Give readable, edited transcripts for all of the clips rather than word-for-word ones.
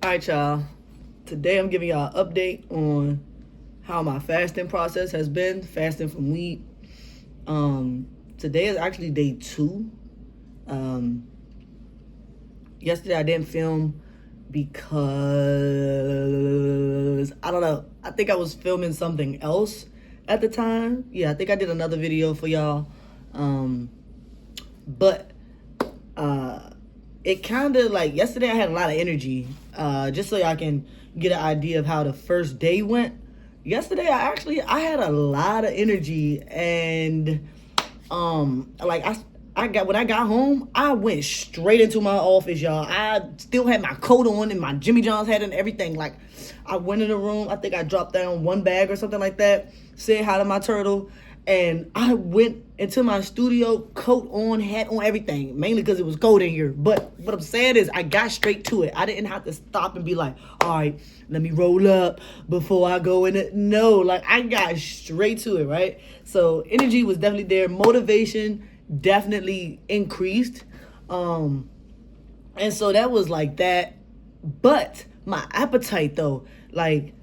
All right, y'all. Today I'm giving y'all an update on how my fasting process has been, fasting from weed. Today is actually day 2. Yesterday I didn't film because, I don't know, I think I was filming something else at the time. Yeah, I think I did another video for y'all. But it kind of like, yesterday I had a lot of energy. Just so y'all can get an idea of how the first day went. Yesterday I had a lot of energy, and like when I got home, I went straight into my office, y'all. I still had my coat on and my Jimmy John's hat and everything. Like, I went in the room, I think I dropped down 1 bag or something like that, said hi to my turtle, and I went into my studio, coat on, hat on, everything, mainly because it was cold in here. But what I'm saying is I got straight to it. I didn't have to stop and be like, all right, let me roll up before I go in it. No, like, I got straight to it, right? So energy was definitely there. Motivation definitely increased. And so that was like that. But my appetite, though, like,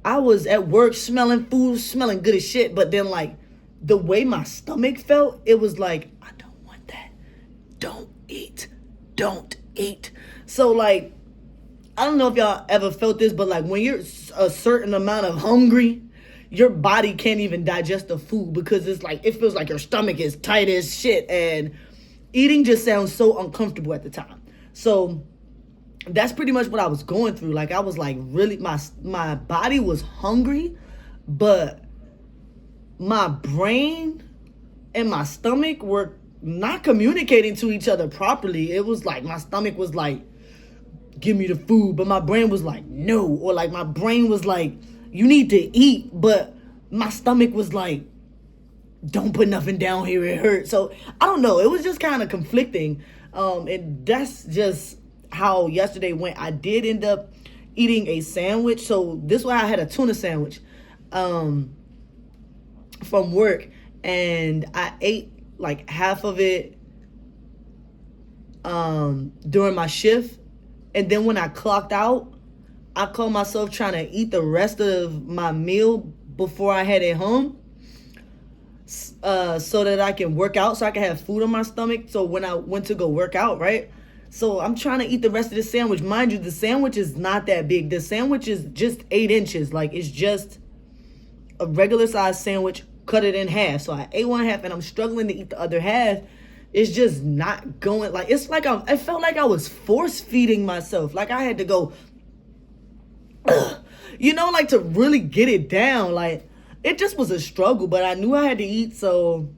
I was at work smelling food, smelling good as shit, but then, like, the way my stomach felt, it was like, I don't want that. Don't eat. So, like, I don't know if y'all ever felt this, but, like, when you're a certain amount of hungry, your body can't even digest the food because it's like, it feels like your stomach is tight as shit, and eating just sounds so uncomfortable at the time. So that's pretty much what I was going through. Like, I was like, really, my body was hungry, but my brain and my stomach were not communicating to each other properly. It was like my stomach was like, give me the food, but my brain was like, no. Or like my brain was like, you need to eat, but my stomach was like, don't put nothing down here, it hurts. So I don't know, it was just kind of conflicting. And that's just how yesterday went. I did end up eating a sandwich. So this way I had a tuna sandwich from work, and I ate like half of it during my shift, and then when I clocked out, I caught myself trying to eat the rest of my meal before I headed home, so that I can work out, so I can have food on my stomach. So when I went to go work out, right? So I'm trying to eat the rest of the sandwich. Mind you, the sandwich is not that big. The sandwich is just 8 inches. Like, it's just a regular size sandwich, cut it in half. So I ate 1/2 and I'm struggling to eat the other half. It's just not going. Like, it's like I felt like I was force feeding myself. Like, I had to go, you know, like, to really get it down. Like, it just was a struggle, but I knew I had to eat, so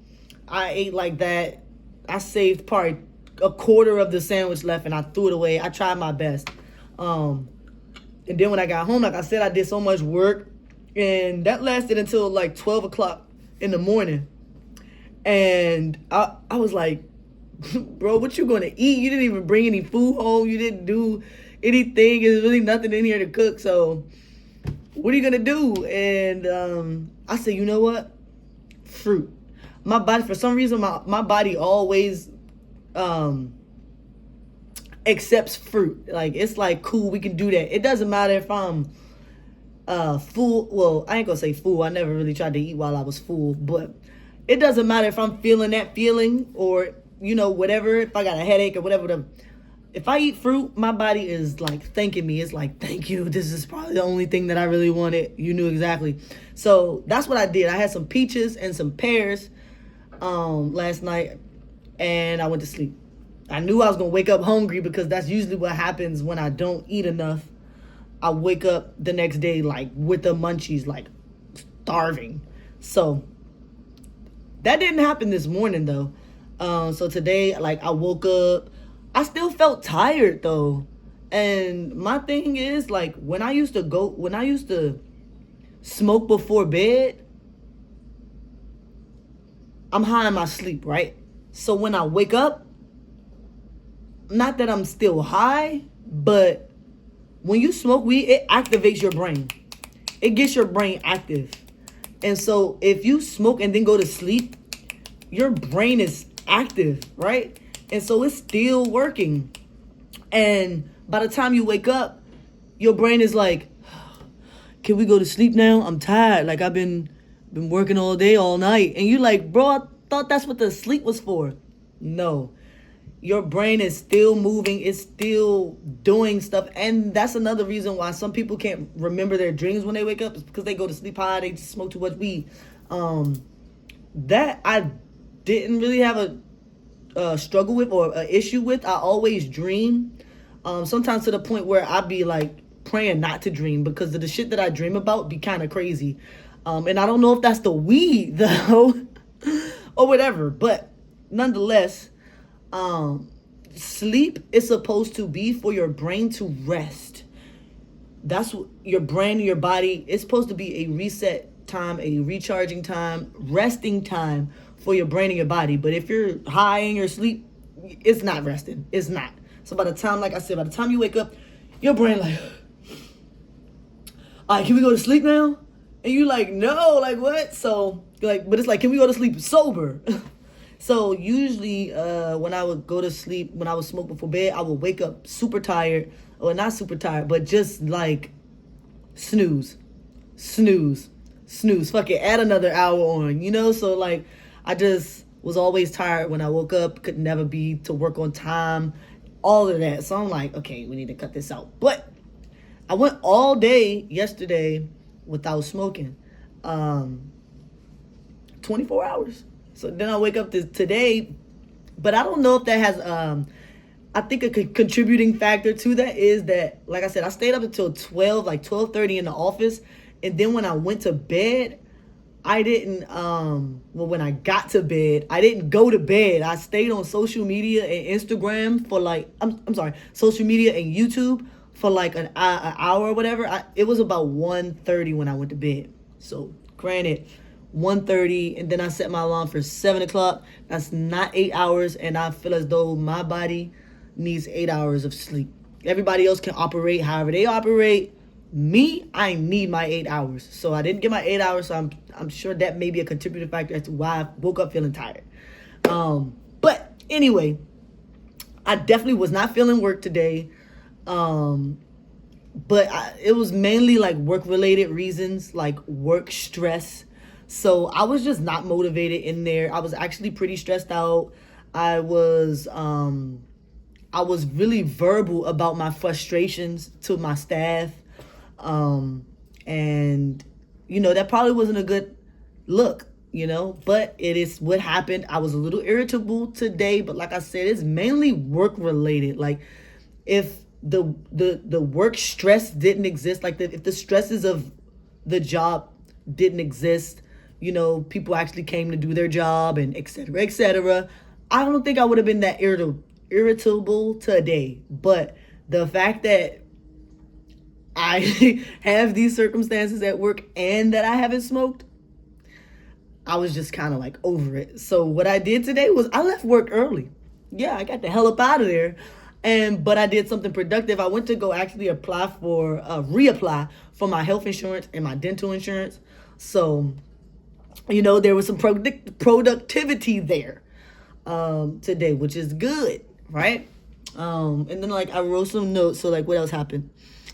I ate like that. I saved probably 1/4 of the sandwich left and I threw it away. I tried my best. And then when I got home, like I said, I did so much work, and that lasted until like 12 o'clock in the morning. And I was like, bro, what you gonna eat? You didn't even bring any food home. You didn't do anything. There's really nothing in here to cook. So what are you gonna do? And I said, you know what? Fruit. My body, for some reason, my body always accepts fruit. Like, it's like, cool, we can do that. It doesn't matter if I'm full. Well, I ain't gonna say full. I never really tried to eat while I was full, but it doesn't matter if I'm feeling that feeling or, you know, whatever, if I got a headache or whatever. If I eat fruit, my body is like thanking me. It's like, thank you. This is probably the only thing that I really wanted. You knew exactly. So that's what I did. I had some peaches and some pears last night, and I went to sleep. I knew I was going to wake up hungry because that's usually what happens when I don't eat enough. I wake up the next day like with the munchies, like starving. So that didn't happen this morning though. So today, like, I woke up, I still felt tired though. And my thing is, like, when I used to smoke before bed, I'm high in my sleep, right? So when I wake up, not that I'm still high, but when you smoke weed, it activates your brain. It gets your brain active. And so if you smoke and then go to sleep, your brain is active, right? And so it's still working. And by the time you wake up, your brain is like, can we go to sleep now? I'm tired. Like I've been working all day, all night. And you like, bro, I thought that's what the sleep was for. No. Your brain is still moving. It's still doing stuff. And that's another reason why some people can't remember their dreams when they wake up. It's because they go to sleep high. They smoke too much weed. That I didn't really have a struggle with or an issue with. I always dream. Sometimes to the point where I'd be like praying not to dream because of the shit that I dream about be kind of crazy. And I don't know if that's the weed though or whatever. But nonetheless, sleep is supposed to be for your brain to rest. That's what your brain and your body is supposed to be, a reset time, a recharging time, resting time for your brain and your body. But if you're high in your sleep, it's not resting. It's not. So by the time, like I said, by the time you wake up, your brain like, all right, can we go to sleep now? And you like, no, like what? So like, but it's like, can we go to sleep sober? So usually when I would go to sleep, when I would smoke before bed, I would wake up super tired, or not super tired, but just like snooze. Fuck it, add another hour on, you know? So like I just was always tired when I woke up, could never be to work on time, all of that. So I'm like, okay, we need to cut this out. But I went all day yesterday without smoking. 24 hours. So then I wake up today, but I don't know if that has, I think a contributing factor to that is that, like I said, I stayed up until 12, like 12:30 in the office. And then when I went to bed, I didn't, when I got to bed, I didn't go to bed. I stayed on social media and Instagram for like, I'm sorry, social media and YouTube for like an hour or whatever. It was about 1:30 when I went to bed. So granted, 1:30, and then I set my alarm for 7 o'clock. That's not 8 hours, and I feel as though my body needs 8 hours of sleep. Everybody else can operate however they operate. Me, I need my 8 hours. So I didn't get my 8 hours, so I'm sure that may be a contributing factor as to why I woke up feeling tired. But anyway, I definitely was not feeling work today. But it was mainly like work-related reasons, like work stress. So I was just not motivated in there. I was actually pretty stressed out. I was really verbal about my frustrations to my staff. And, you know, that probably wasn't a good look, you know, but it is what happened. I was a little irritable today, but like I said, it's mainly work related. Like if the work stress didn't exist, like if the stresses of the job didn't exist, you know, people actually came to do their job and et cetera, I don't think I would have been that irritable today. But the fact that I have these circumstances at work and that I haven't smoked, I was just kind of like over it. So what I did today was I left work early. Yeah, I got the hell up out of there. But I did something productive. I went to go actually reapply for my health insurance and my dental insurance. So, you know, there was some productivity there today, which is good, right? And then like I wrote some notes. So like what else happened?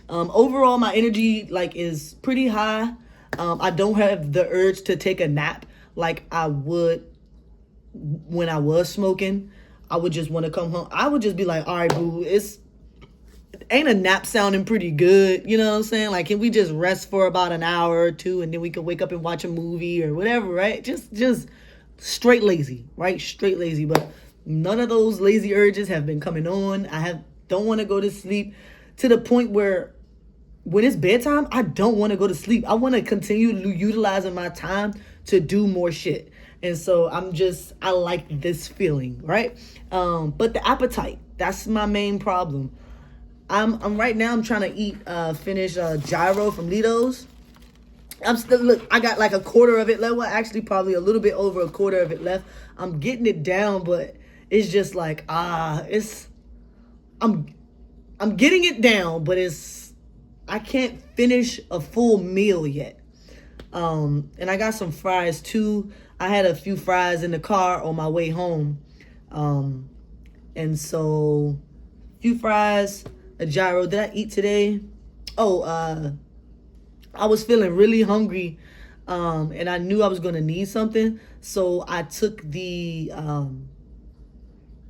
Overall, my energy like is pretty high. I don't have the urge to take a nap like I would when I was smoking. I would just want to come home. I would just be like, all right, boo, ain't a nap sounding pretty good? You know what I'm saying? Like, can we just rest for about an hour or two and then we can wake up and watch a movie or whatever, right? Just straight lazy, right? Straight lazy. But none of those lazy urges have been coming on. Don't want to go to sleep to the point where when it's bedtime, I don't want to go to sleep. I want to continue utilizing my time to do more shit. And so I like this feeling, right? But the appetite, that's my main problem. I'm right now, I'm trying to finish gyro from Lido's. I got like a quarter of it left. Well, actually probably a little bit over a quarter of it left. I'm getting it down, but it's just like, I'm getting it down, but I can't finish a full meal yet. And I got some fries too. I had a few fries in the car on my way home. And so a few fries, a gyro. Did I eat today? Oh, I was feeling really hungry, and I knew I was gonna need something, so I took the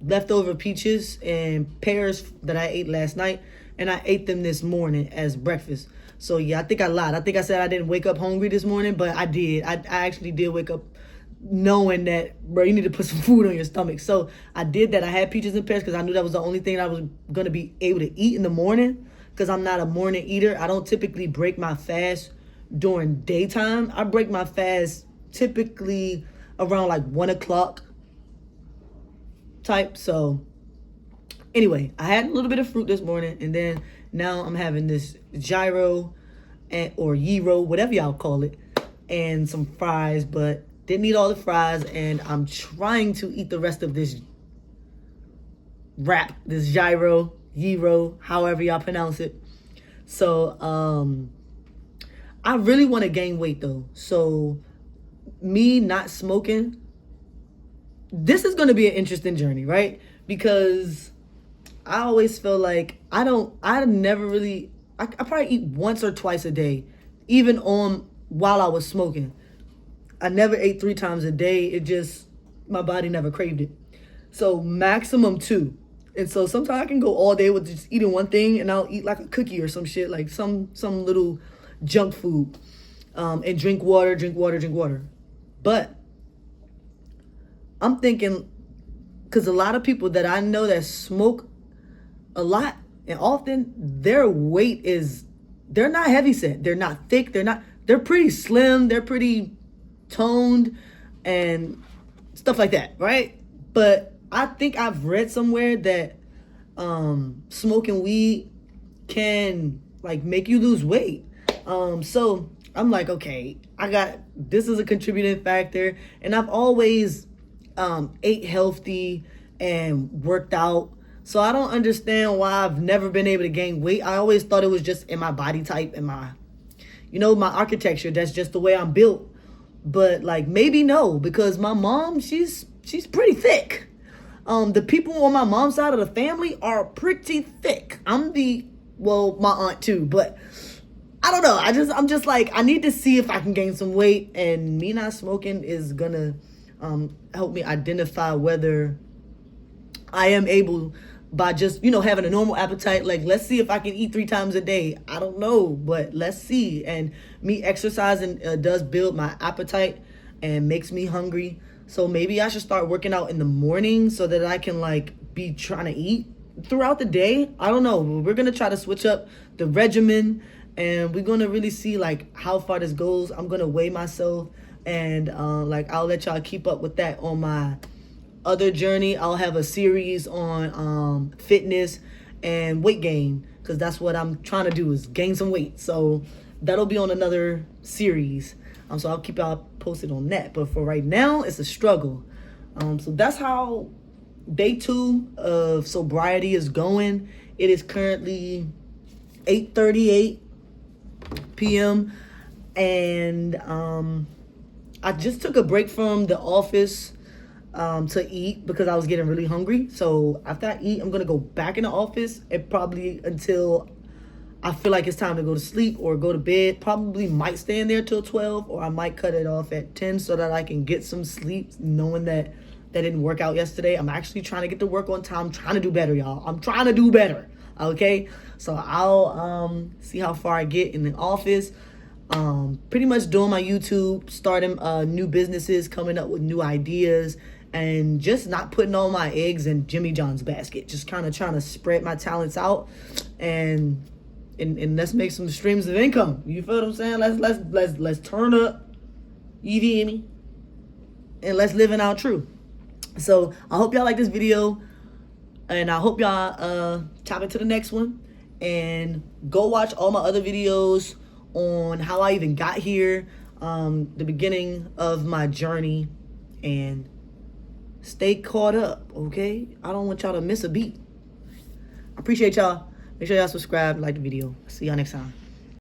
leftover peaches and pears that I ate last night, and I ate them this morning as breakfast. So yeah, I think I lied. I think I said I didn't wake up hungry this morning, but I did. I actually did wake up knowing that, bro, you need to put some food on your stomach. So I did that. I had peaches and pears because I knew that was the only thing I was going to be able to eat in the morning, because I'm not a morning eater. I don't typically break my fast during daytime. I break my fast typically around like 1 o'clock type. So anyway, I had a little bit of fruit this morning, and then now I'm having this gyro or gyro, whatever y'all call it, and some fries, but didn't eat all the fries, and I'm trying to eat the rest of this wrap, this gyro, however y'all pronounce it. So I really want to gain weight though. So me not smoking, this is going to be an interesting journey, right? Because I always feel like I probably eat once or twice a day, even while I was smoking. I never ate 3 times a day. It just, my body never craved it. So maximum 2. And so sometimes I can go all day with just eating one thing, and I'll eat like a cookie or some shit, like some little junk food, and drink water. But I'm thinking, because a lot of people that I know that smoke a lot and often, their weight they're not heavy set. They're not thick. They're pretty slim. They're pretty toned and stuff like that, right? But I think I've read somewhere that smoking weed can like make you lose weight. So I'm like, okay, this is a contributing factor, and I've always ate healthy and worked out. So I don't understand why I've never been able to gain weight. I always thought it was just in my body type and my architecture. That's just the way I'm built. But like, maybe no, because my mom, she's pretty thick. The people on my mom's side of the family are pretty thick. My aunt too, but I don't know. I'm just like, I need to see if I can gain some weight, and me not smoking is gonna help me identify whether I am able, by just, having a normal appetite. Like, let's see if I can eat 3 times a day. I don't know, but let's see. And me exercising does build my appetite and makes me hungry. So maybe I should start working out in the morning so that I can like be trying to eat throughout the day. I don't know. We're going to try to switch up the regimen, and we're going to really see like how far this goes. I'm going to weigh myself, and I'll let y'all keep up with that on my other journey. I'll have a series on fitness and weight gain, because that's what I'm trying to do, is gain some weight. So that'll be on another series. So I'll keep y'all posted on that. But for right now, it's a struggle. So that's how day 2 of sobriety is going. It is currently 8:38 p.m. and I just took a break from the office to eat because I was getting really hungry. So after I eat, I'm gonna go back in the office, and probably until I feel like it's time to go to sleep or go to bed. Probably might stay in there till 12, or I might cut it off at 10 so that I can get some sleep, knowing that didn't work out yesterday. I'm actually trying to get to work on time. I'm trying to do better, y'all. I'm trying to do better. Okay, so I'll see how far I get in the office. Pretty much doing my YouTube, starting new businesses, coming up with new ideas, and just not putting all my eggs in Jimmy John's basket. Just kind of trying to spread my talents out, and let's make some streams of income. You feel what I'm saying? Let's turn up. You feel me? And let's live in our truth. So I hope y'all like this video, and I hope y'all tap into the next one, and go watch all my other videos on how I even got here, the beginning of my journey, and stay caught up, okay? I don't want y'all to miss a beat. I appreciate y'all. Make sure y'all subscribe, like the video. See y'all next time.